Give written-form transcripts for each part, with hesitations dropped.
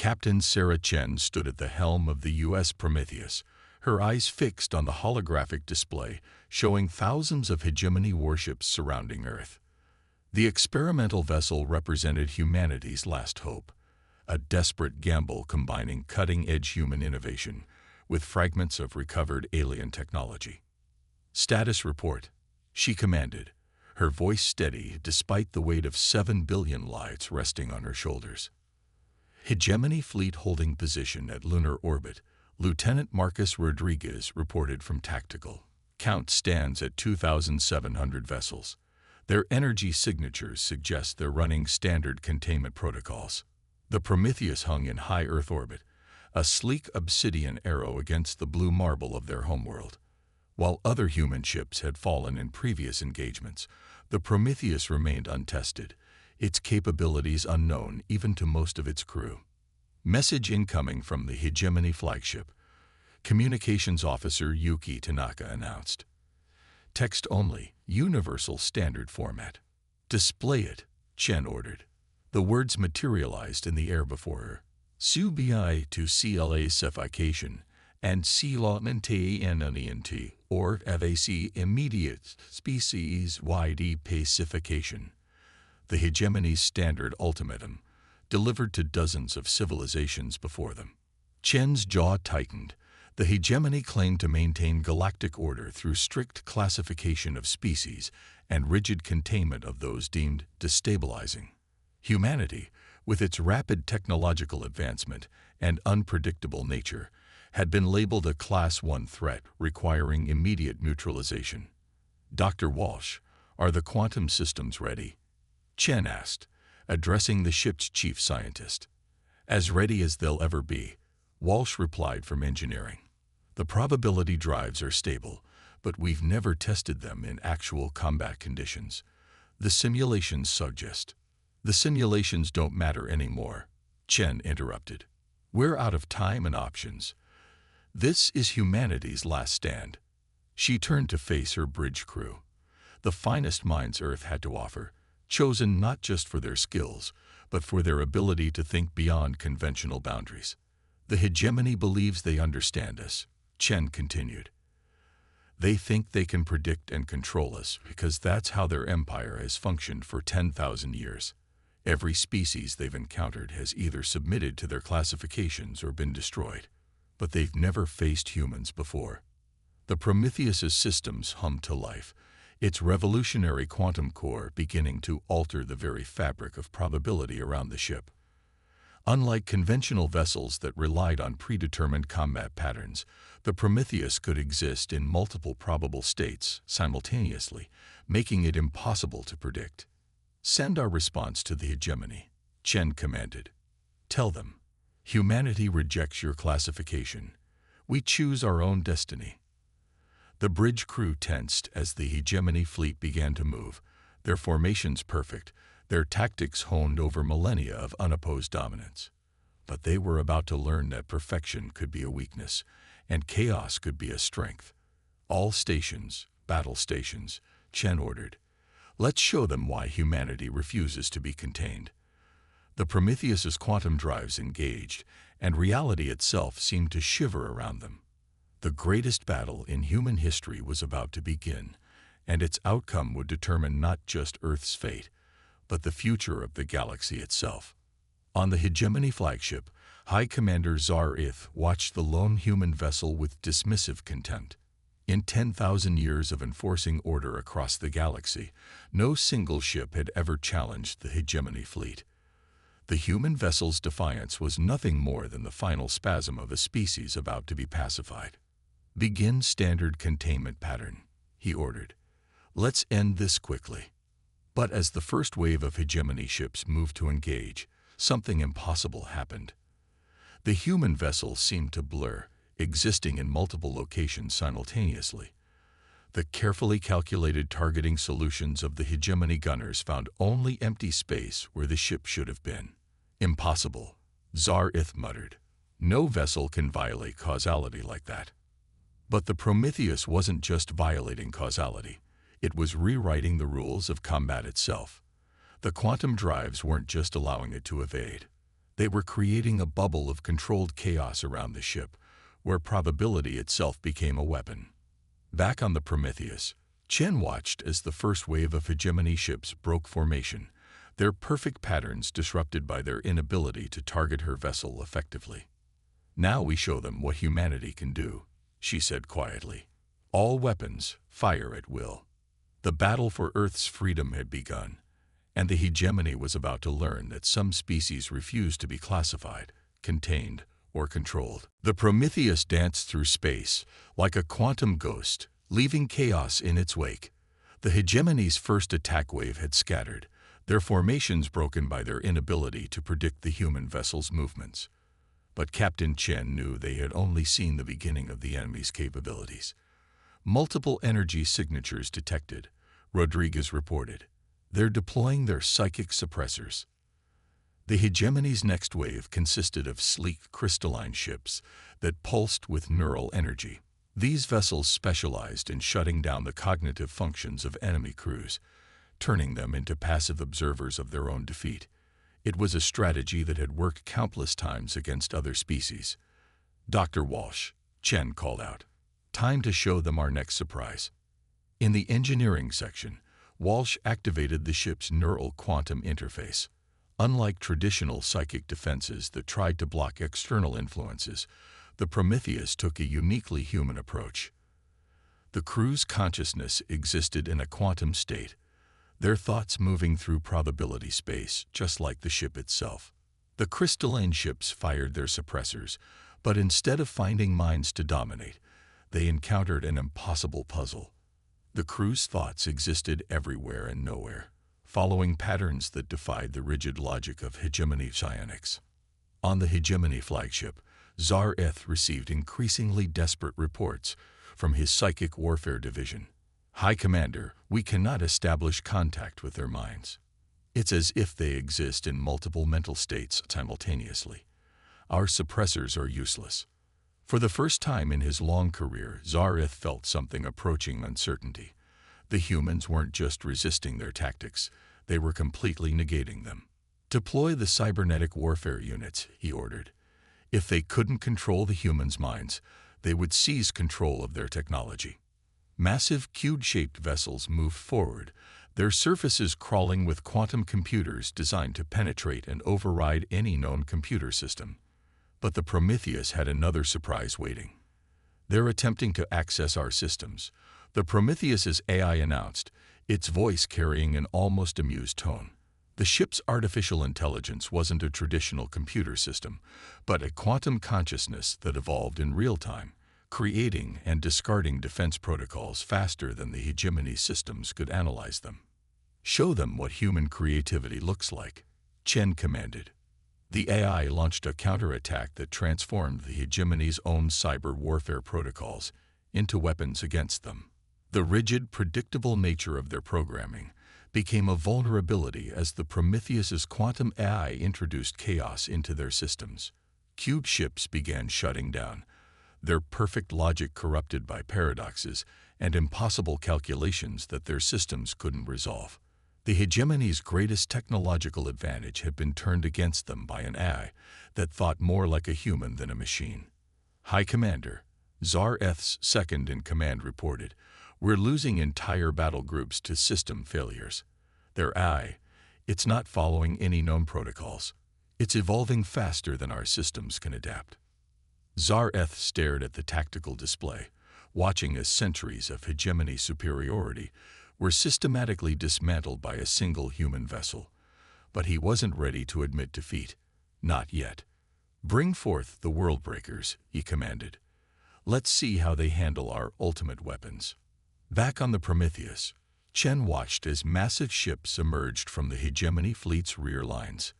Captain Sarah Chen stood at the helm of the U.S. Prometheus, her eyes fixed on the holographic display showing thousands of hegemony warships surrounding Earth. The experimental vessel represented humanity's last hope, a desperate gamble combining cutting-edge human innovation with fragments of recovered alien technology. "Status report," she commanded, her voice steady despite the weight of 7 billion lives resting on her shoulders. "Hegemony fleet holding position at lunar orbit," Lieutenant Marcus Rodriguez reported from Tactical. "Count stands at 2,700 vessels. Their energy signatures suggest they're running standard containment protocols." The Prometheus hung in high Earth orbit, a sleek obsidian arrow against the blue marble of their homeworld. While other human ships had fallen in previous engagements, the Prometheus remained untested, its capabilities unknown even to most of its crew. Message incoming from the Hegemony flagship, Communications Officer Yuki Tanaka announced. "Text only, universal standard format." "Display it," Chen ordered. The words materialized in the air before her. "Subi to CLA cefication and CLANT, or FAC immediate species-wide pacification." The Hegemony's standard ultimatum, delivered to dozens of civilizations before them. Chen's jaw tightened. The Hegemony claimed to maintain galactic order through strict classification of species and rigid containment of those deemed destabilizing. Humanity, with its rapid technological advancement and unpredictable nature, had been labeled a Class 1 threat requiring immediate neutralization. "Dr. Walsh, are the quantum systems ready?" Chen asked, addressing the ship's chief scientist. "As ready as they'll ever be," Walsh replied from engineering. "The probability drives are stable, but we've never tested them in actual combat conditions. The simulations suggest." "The simulations don't matter anymore," Chen interrupted. "We're out of time and options. This is humanity's last stand." She turned to face her bridge crew. The finest minds Earth had to offer, chosen not just for their skills, but for their ability to think beyond conventional boundaries. "The Hegemony believes they understand us," Chen continued. "They think they can predict and control us because that's how their empire has functioned for 10,000 years. Every species they've encountered has either submitted to their classifications or been destroyed. But they've never faced humans before." The Prometheus's systems hummed to life, its revolutionary quantum core beginning to alter the very fabric of probability around the ship. Unlike conventional vessels that relied on predetermined combat patterns, the Prometheus could exist in multiple probable states simultaneously, making it impossible to predict. "Send our response to the Hegemony," Chen commanded. "Tell them, humanity rejects your classification. We choose our own destiny." The bridge crew tensed as the Hegemony fleet began to move, their formations perfect, their tactics honed over millennia of unopposed dominance. But they were about to learn that perfection could be a weakness, and chaos could be a strength. "All stations, battle stations," Chen ordered. "Let's show them why humanity refuses to be contained." The Prometheus's quantum drives engaged, and reality itself seemed to shiver around them. The greatest battle in human history was about to begin, and its outcome would determine not just Earth's fate, but the future of the galaxy itself. On the Hegemony flagship, High Commander Zar-Ith watched the lone human vessel with dismissive contempt. In 10,000 years of enforcing order across the galaxy, no single ship had ever challenged the Hegemony fleet. The human vessel's defiance was nothing more than the final spasm of a species about to be pacified. "Begin standard containment pattern," he ordered. "Let's end this quickly." But as the first wave of Hegemony ships moved to engage, something impossible happened. The human vessel seemed to blur, existing in multiple locations simultaneously. The carefully calculated targeting solutions of the Hegemony gunners found only empty space where the ship should have been. "Impossible," Zar-Ith muttered. "No vessel can violate causality like that." But the Prometheus wasn't just violating causality. It was rewriting the rules of combat itself. The quantum drives weren't just allowing it to evade. They were creating a bubble of controlled chaos around the ship, where probability itself became a weapon. Back on the Prometheus, Chen watched as the first wave of hegemony ships broke formation, their perfect patterns disrupted by their inability to target her vessel effectively. "Now we show them what humanity can do," she said quietly. "All weapons, fire at will." The battle for Earth's freedom had begun, and the hegemony was about to learn that some species refused to be classified, contained, or controlled. The Prometheus danced through space like a quantum ghost, leaving chaos in its wake. The hegemony's first attack wave had scattered, their formations broken by their inability to predict the human vessel's movements. But Captain Chen knew they had only seen the beginning of the enemy's capabilities. "Multiple energy signatures detected," Rodriguez reported. "They're deploying their psychic suppressors." The hegemony's next wave consisted of sleek, crystalline ships that pulsed with neural energy. These vessels specialized in shutting down the cognitive functions of enemy crews, turning them into passive observers of their own defeat. It was a strategy that had worked countless times against other species. "Dr. Walsh," Chen called out. "Time to show them our next surprise." In the engineering section, Walsh activated the ship's neural quantum interface. Unlike traditional psychic defenses that tried to block external influences, the Prometheus took a uniquely human approach. The crew's consciousness existed in a quantum state, their thoughts moving through probability space, just like the ship itself. The crystalline ships fired their suppressors, but instead of finding minds to dominate, they encountered an impossible puzzle. The crew's thoughts existed everywhere and nowhere, following patterns that defied the rigid logic of hegemony psionics. On the hegemony flagship, Zar-Eth received increasingly desperate reports from his psychic warfare division. "High Commander, we cannot establish contact with their minds. It's as if they exist in multiple mental states simultaneously. Our suppressors are useless." For the first time in his long career, Zar-Eth felt something approaching uncertainty. The humans weren't just resisting their tactics, they were completely negating them. "Deploy the cybernetic warfare units," he ordered. If they couldn't control the humans' minds, they would seize control of their technology. Massive cube-shaped vessels moved forward, their surfaces crawling with quantum computers designed to penetrate and override any known computer system. But the Prometheus had another surprise waiting. "They're attempting to access our systems," the Prometheus's AI announced, its voice carrying an almost amused tone. The ship's artificial intelligence wasn't a traditional computer system, but a quantum consciousness that evolved in real time, creating and discarding defense protocols faster than the hegemony systems could analyze them. "Show them what human creativity looks like," Chen commanded. The AI launched a counterattack that transformed the hegemony's own cyber warfare protocols into weapons against them. The rigid, predictable nature of their programming became a vulnerability as the Prometheus's quantum AI introduced chaos into their systems. Cube ships began shutting down, their perfect logic corrupted by paradoxes and impossible calculations that their systems couldn't resolve. The hegemony's greatest technological advantage had been turned against them by an AI that thought more like a human than a machine. "High Commander," Zar-Eth's second-in-command reported, "we're losing entire battle groups to system failures. Their AI, it's not following any known protocols. It's evolving faster than our systems can adapt." Zar-Eth stared at the tactical display, watching as centuries of hegemony superiority were systematically dismantled by a single human vessel. But he wasn't ready to admit defeat. Not yet. "Bring forth the world breakers," he commanded. "Let's see how they handle our ultimate weapons." Back on the Prometheus, Chen watched as massive ships emerged from the hegemony fleet's rear lines.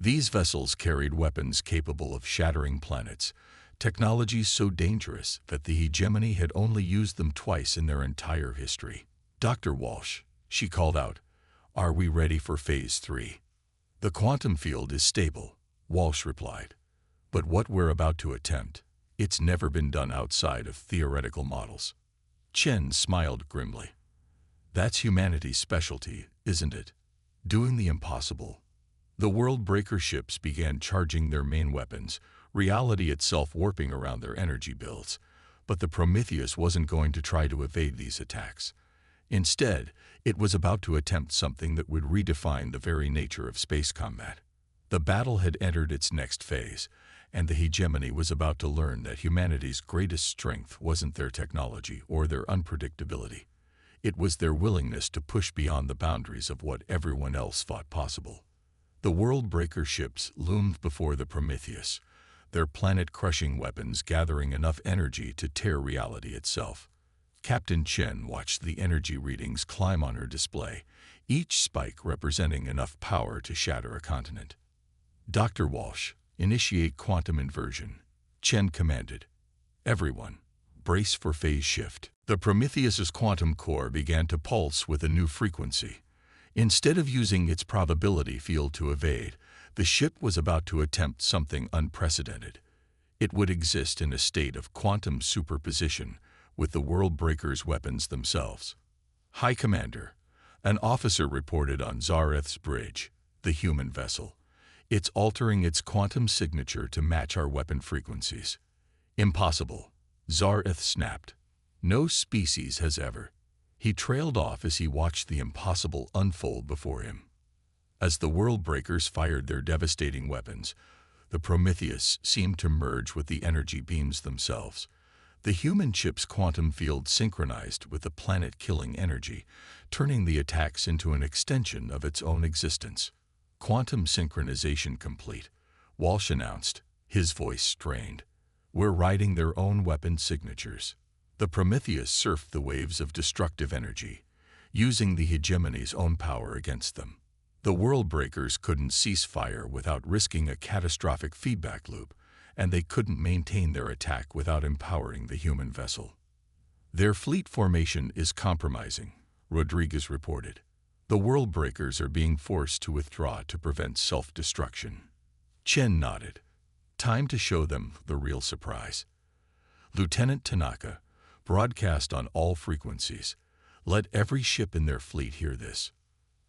These vessels carried weapons capable of shattering planets, technologies so dangerous that the hegemony had only used them twice in their entire history. "Dr. Walsh," she called out, "are we ready for Phase 3? "The quantum field is stable," Walsh replied. "But what we're about to attempt, it's never been done outside of theoretical models." Chen smiled grimly. "That's humanity's specialty, isn't it? Doing the impossible." The world-breaker ships began charging their main weapons, reality itself warping around their energy builds. But the Prometheus wasn't going to try to evade these attacks. Instead, it was about to attempt something that would redefine the very nature of space combat. The battle had entered its next phase, and the hegemony was about to learn that humanity's greatest strength wasn't their technology or their unpredictability. It was their willingness to push beyond the boundaries of what everyone else thought possible. The world-breaker ships loomed before the Prometheus, their planet-crushing weapons gathering enough energy to tear reality itself. Captain Chen watched the energy readings climb on her display, each spike representing enough power to shatter a continent. Dr. Walsh, initiate quantum inversion, Chen commanded. Everyone, brace for phase shift. The Prometheus's quantum core began to pulse with a new frequency. Instead of using its probability field to evade, the ship was about to attempt something unprecedented. It would exist in a state of quantum superposition with the world-breaker's weapons themselves. High Commander, an officer reported on Zareth's bridge, the human vessel. It's altering its quantum signature to match our weapon frequencies. Impossible, Zareth snapped. No species has ever. He trailed off as he watched the impossible unfold before him. As the world-breakers fired their devastating weapons, the Prometheus seemed to merge with the energy beams themselves. The human ship's quantum field synchronized with the planet-killing energy, turning the attacks into an extension of its own existence. Quantum synchronization complete, Walsh announced, his voice strained. We're riding their own weapon signatures. The Prometheus surfed the waves of destructive energy, using the hegemony's own power against them. The world-breakers couldn't cease fire without risking a catastrophic feedback loop, and they couldn't maintain their attack without empowering the human vessel. Their fleet formation is compromising, Rodriguez reported. The world-breakers are being forced to withdraw to prevent self-destruction. Chen nodded. Time to show them the real surprise. Lieutenant Tanaka, broadcast on all frequencies. Let every ship in their fleet hear this.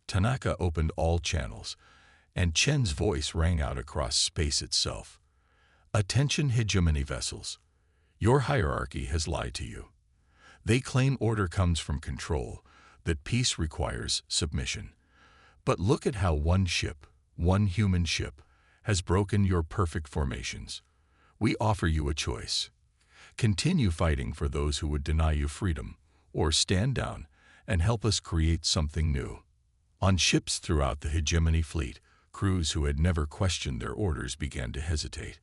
Tanaka opened all channels, and Chen's voice rang out across space itself. Attention hegemony vessels. Your hierarchy has lied to you. They claim order comes from control, that peace requires submission. But look at how one ship, one human ship, has broken your perfect formations. We offer you a choice. Continue fighting for those who would deny you freedom, or stand down and help us create something new. On ships throughout the hegemony fleet, crews who had never questioned their orders began to hesitate.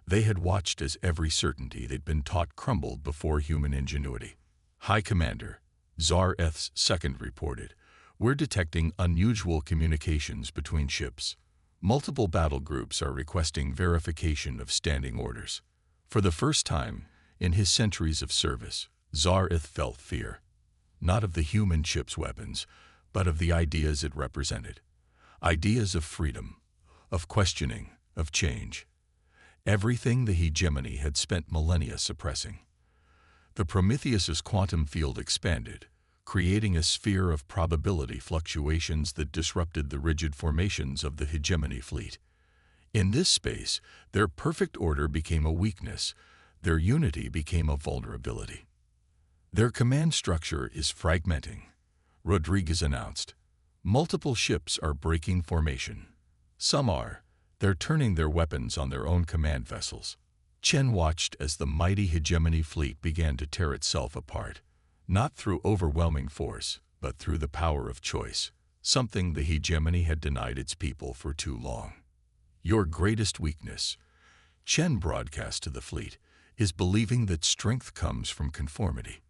They had watched as every certainty they'd been taught crumbled before human ingenuity. High Commander, Zareth's second reported, we're detecting unusual communications between ships. Multiple battle groups are requesting verification of standing orders. For the first time in his centuries of service, Zareth felt fear, not of the human ship's weapons, but of the ideas it represented. Ideas of freedom, of questioning, of change. Everything the hegemony had spent millennia suppressing. The Prometheus's quantum field expanded, creating a sphere of probability fluctuations that disrupted the rigid formations of the hegemony fleet. In this space, their perfect order became a weakness, their unity became a vulnerability. Their command structure is fragmenting, Rodriguez announced. Multiple ships are breaking formation. Some are. They're turning their weapons on their own command vessels. Chen watched as the mighty hegemony fleet began to tear itself apart, not through overwhelming force, but through the power of choice, something the hegemony had denied its people for too long. Your greatest weakness, Chen broadcast to the fleet, is believing that strength comes from conformity.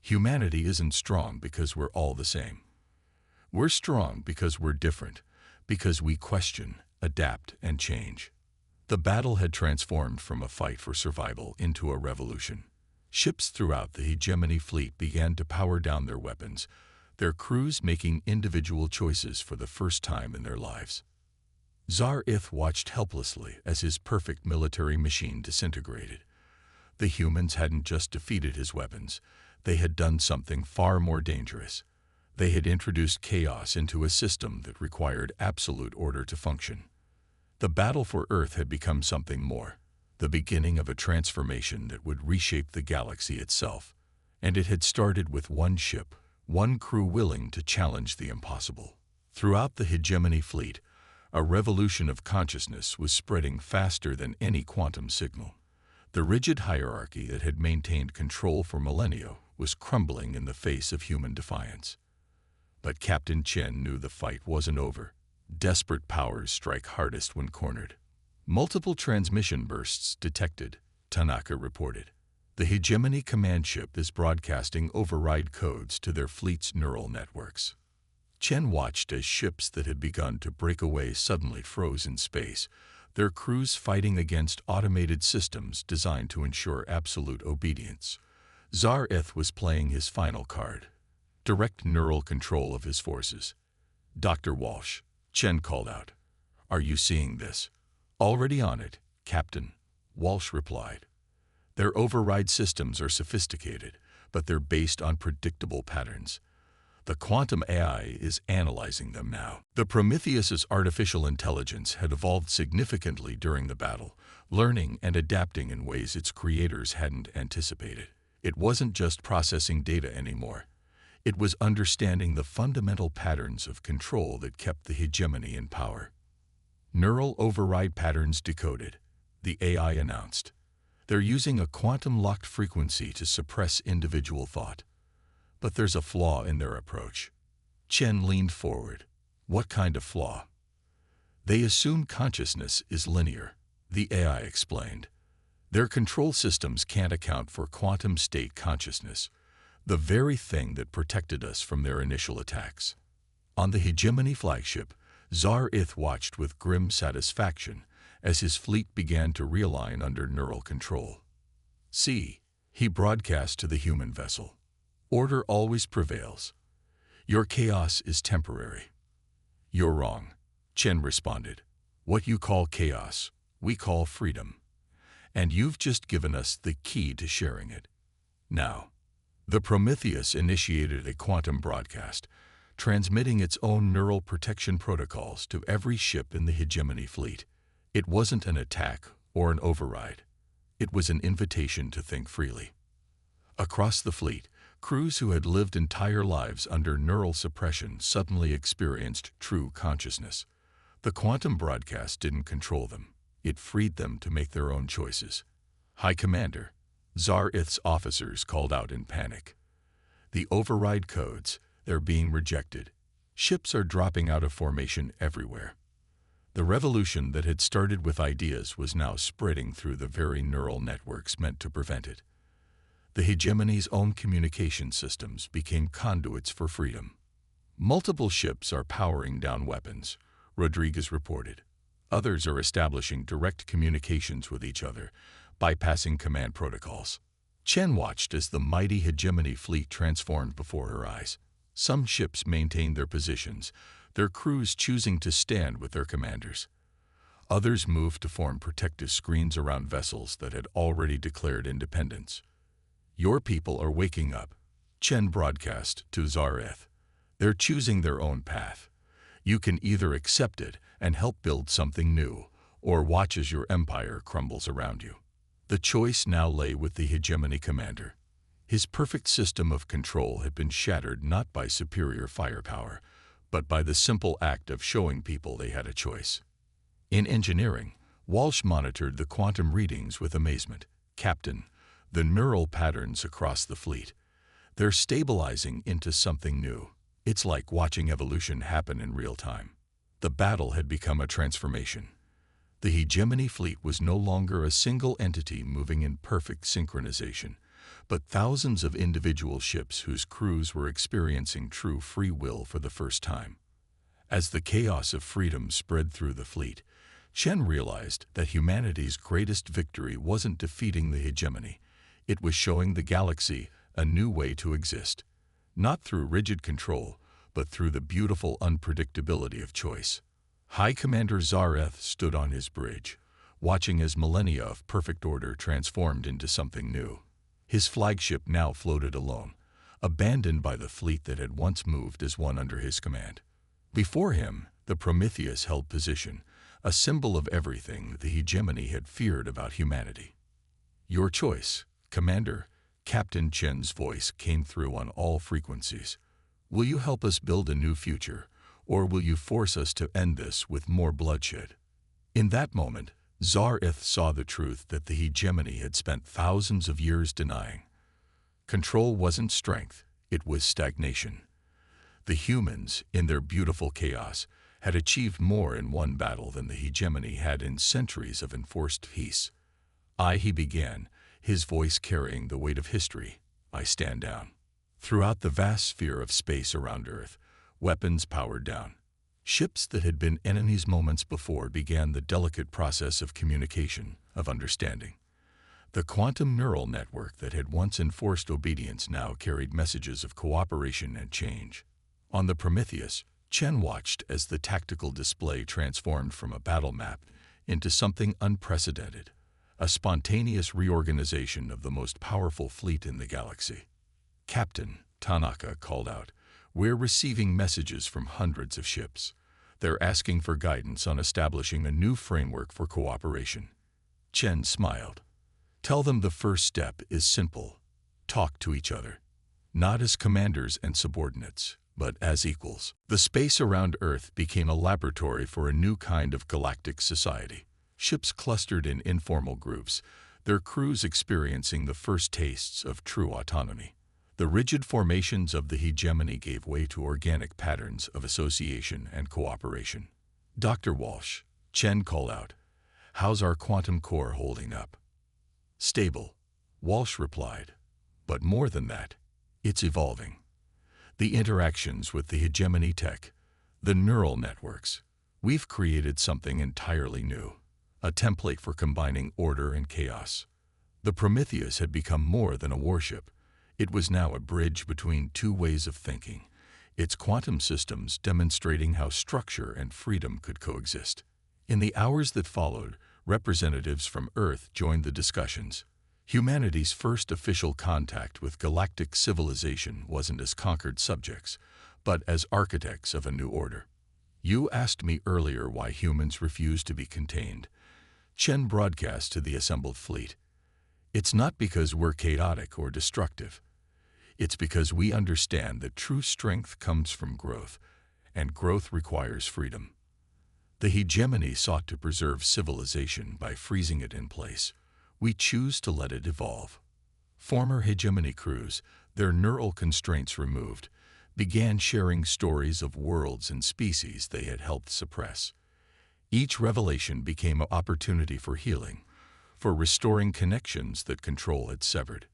Humanity isn't strong because we're all the same. We're strong because we're different, because we question, adapt, and change. The battle had transformed from a fight for survival into a revolution. Ships throughout the hegemony fleet began to power down their weapons, their crews making individual choices for the first time in their lives. Zareth watched helplessly as his perfect military machine disintegrated. The humans hadn't just defeated his weapons, they had done something far more dangerous. They had introduced chaos into a system that required absolute order to function. The battle for Earth had become something more, the beginning of a transformation that would reshape the galaxy itself. And it had started with one ship, one crew willing to challenge the impossible. Throughout the hegemony fleet, a revolution of consciousness was spreading faster than any quantum signal. The rigid hierarchy that had maintained control for millennia was crumbling in the face of human defiance. But Captain Chen knew the fight wasn't over. Desperate powers strike hardest when cornered. Multiple transmission bursts detected, Tanaka reported. The hegemony command ship is broadcasting override codes to their fleet's neural networks. Chen watched as ships that had begun to break away suddenly froze in space, their crews fighting against automated systems designed to ensure absolute obedience. Zar-Eth was playing his final card, direct neural control of his forces. "Dr. Walsh," Chen called out. "Are you seeing this?" "Already on it, Captain," Walsh replied. "Their override systems are sophisticated, but they're based on predictable patterns. The quantum AI is analyzing them now." The Prometheus's artificial intelligence had evolved significantly during the battle, learning and adapting in ways its creators hadn't anticipated. It wasn't just processing data anymore. It was understanding the fundamental patterns of control that kept the hegemony in power. "Neural override patterns decoded," the AI announced. "They're using a quantum-locked frequency to suppress individual thought. But there's a flaw in their approach." Chen leaned forward. "What kind of flaw?" "They assume consciousness is linear," the AI explained. "Their control systems can't account for quantum state consciousness, the very thing that protected us from their initial attacks." On the hegemony flagship, Zar-Eth watched with grim satisfaction as his fleet began to realign under neural control. "See," he broadcast to the human vessel. "Order always prevails. Your chaos is temporary." "You're wrong," Chen responded. "What you call chaos, we call freedom. And you've just given us the key to sharing it. Now." The Prometheus initiated a quantum broadcast, transmitting its own neural protection protocols to every ship in the hegemony fleet. It wasn't an attack or an override. It was an invitation to think freely. Across the fleet, crews who had lived entire lives under neural suppression suddenly experienced true consciousness. The quantum broadcast didn't control them. It freed them to make their own choices. "High Commander," Zar-Eth's officers called out in panic. "The override codes, they're being rejected. Ships are dropping out of formation everywhere." The revolution that had started with ideas was now spreading through the very neural networks meant to prevent it. The hegemony's own communication systems became conduits for freedom. "Multiple ships are powering down weapons," Rodriguez reported. "Others are establishing direct communications with each other, bypassing command protocols." Chen watched as the mighty hegemony fleet transformed before her eyes. Some ships maintained their positions, their crews choosing to stand with their commanders. Others moved to form protective screens around vessels that had already declared independence. "Your people are waking up," Chen broadcast to Zar-Eth. "They're choosing their own path. You can either accept it and help build something new, or watch as your empire crumbles around you." The choice now lay with the hegemony commander. His perfect system of control had been shattered not by superior firepower, but by the simple act of showing people they had a choice. In engineering, Walsh monitored the quantum readings with amazement. "Captain, the neural patterns across the fleet, they're stabilizing into something new. It's like watching evolution happen in real time." The battle had become a transformation. The hegemony fleet was no longer a single entity moving in perfect synchronization, but thousands of individual ships whose crews were experiencing true free will for the first time. As the chaos of freedom spread through the fleet, Chen realized that humanity's greatest victory wasn't defeating the hegemony. It was showing the galaxy a new way to exist, not through rigid control, but through the beautiful unpredictability of choice. High Commander Zar-Eth stood on his bridge, watching as millennia of perfect order transformed into something new. His flagship now floated alone, abandoned by the fleet that had once moved as one under his command. Before him, the Prometheus held position, a symbol of everything the hegemony had feared about humanity. "Your choice, Commander," Captain Chen's voice came through on all frequencies. "Will you help us build a new future, or will you force us to end this with more bloodshed?" In that moment, Zar-Ith saw the truth that the hegemony had spent thousands of years denying. Control wasn't strength, it was stagnation. The humans, in their beautiful chaos, had achieved more in one battle than the hegemony had in centuries of enforced peace. He began, his voice carrying the weight of history. "I stand down." Throughout the vast sphere of space around Earth, weapons powered down. Ships that had been enemies moments before began the delicate process of communication, of understanding. The quantum neural network that had once enforced obedience now carried messages of cooperation and change. On the Prometheus, Chen watched as the tactical display transformed from a battle map into something unprecedented, a spontaneous reorganization of the most powerful fleet in the galaxy. "Captain," Tanaka called out, "we're receiving messages from hundreds of ships. They're asking for guidance on establishing a new framework for cooperation." Chen smiled. "Tell them the first step is simple. Talk to each other. Not as commanders and subordinates, but as equals." The space around Earth became a laboratory for a new kind of galactic society. Ships clustered in informal groups, their crews experiencing the first tastes of true autonomy. The rigid formations of the hegemony gave way to organic patterns of association and cooperation. "Dr. Walsh," Chen called out, "how's our quantum core holding up?" "Stable," Walsh replied. "But more than that, it's evolving. The interactions with the hegemony tech, the neural networks, we've created something entirely new, a template for combining order and chaos." The Prometheus had become more than a warship. It was now a bridge between two ways of thinking, its quantum systems demonstrating how structure and freedom could coexist. In the hours that followed, representatives from Earth joined the discussions. Humanity's first official contact with galactic civilization wasn't as conquered subjects, but as architects of a new order. "You asked me earlier why humans refuse to be contained," Chen broadcast to the assembled fleet. "It's not because we're chaotic or destructive. It's because we understand that true strength comes from growth, and growth requires freedom." The hegemony sought to preserve civilization by freezing it in place. We choose to let it evolve. Former hegemony crews, their neural constraints removed, began sharing stories of worlds and species they had helped suppress. Each revelation became an opportunity for healing, for restoring connections that control had severed.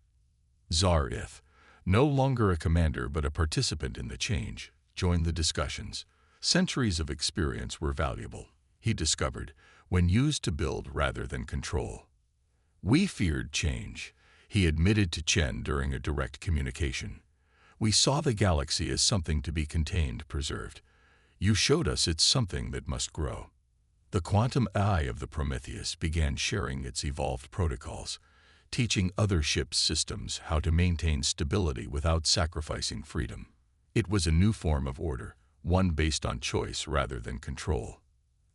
Zar-Ith, no longer a commander but a participant in the change, joined the discussions. Centuries of experience were valuable, he discovered, when used to build rather than control. "We feared change," he admitted to Chen during a direct communication. "We saw the galaxy as something to be contained, preserved. You showed us it's something that must grow." The quantum eye of the Prometheus began sharing its evolved protocols, teaching other ships' systems how to maintain stability without sacrificing freedom. It was a new form of order, one based on choice rather than control.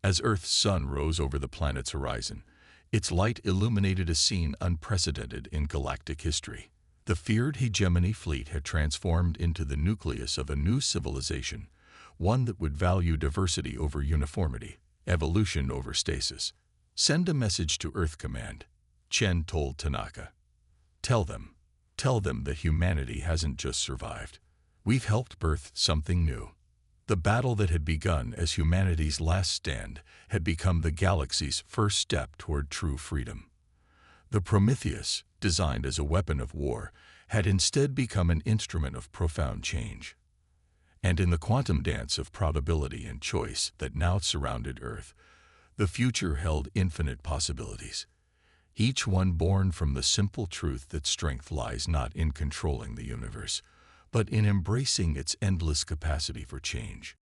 As Earth's sun rose over the planet's horizon, its light illuminated a scene unprecedented in galactic history. The feared hegemony fleet had transformed into the nucleus of a new civilization, one that would value diversity over uniformity, evolution over stasis. "Send a message to Earth Command," Chen told Tanaka. Tell them that humanity hasn't just survived. We've helped birth something new." The battle that had begun as humanity's last stand had become the galaxy's first step toward true freedom. The Prometheus, designed as a weapon of war, had instead become an instrument of profound change. And in the quantum dance of probability and choice that now surrounded Earth, the future held infinite possibilities, each one born from the simple truth that strength lies not in controlling the universe, but in embracing its endless capacity for change.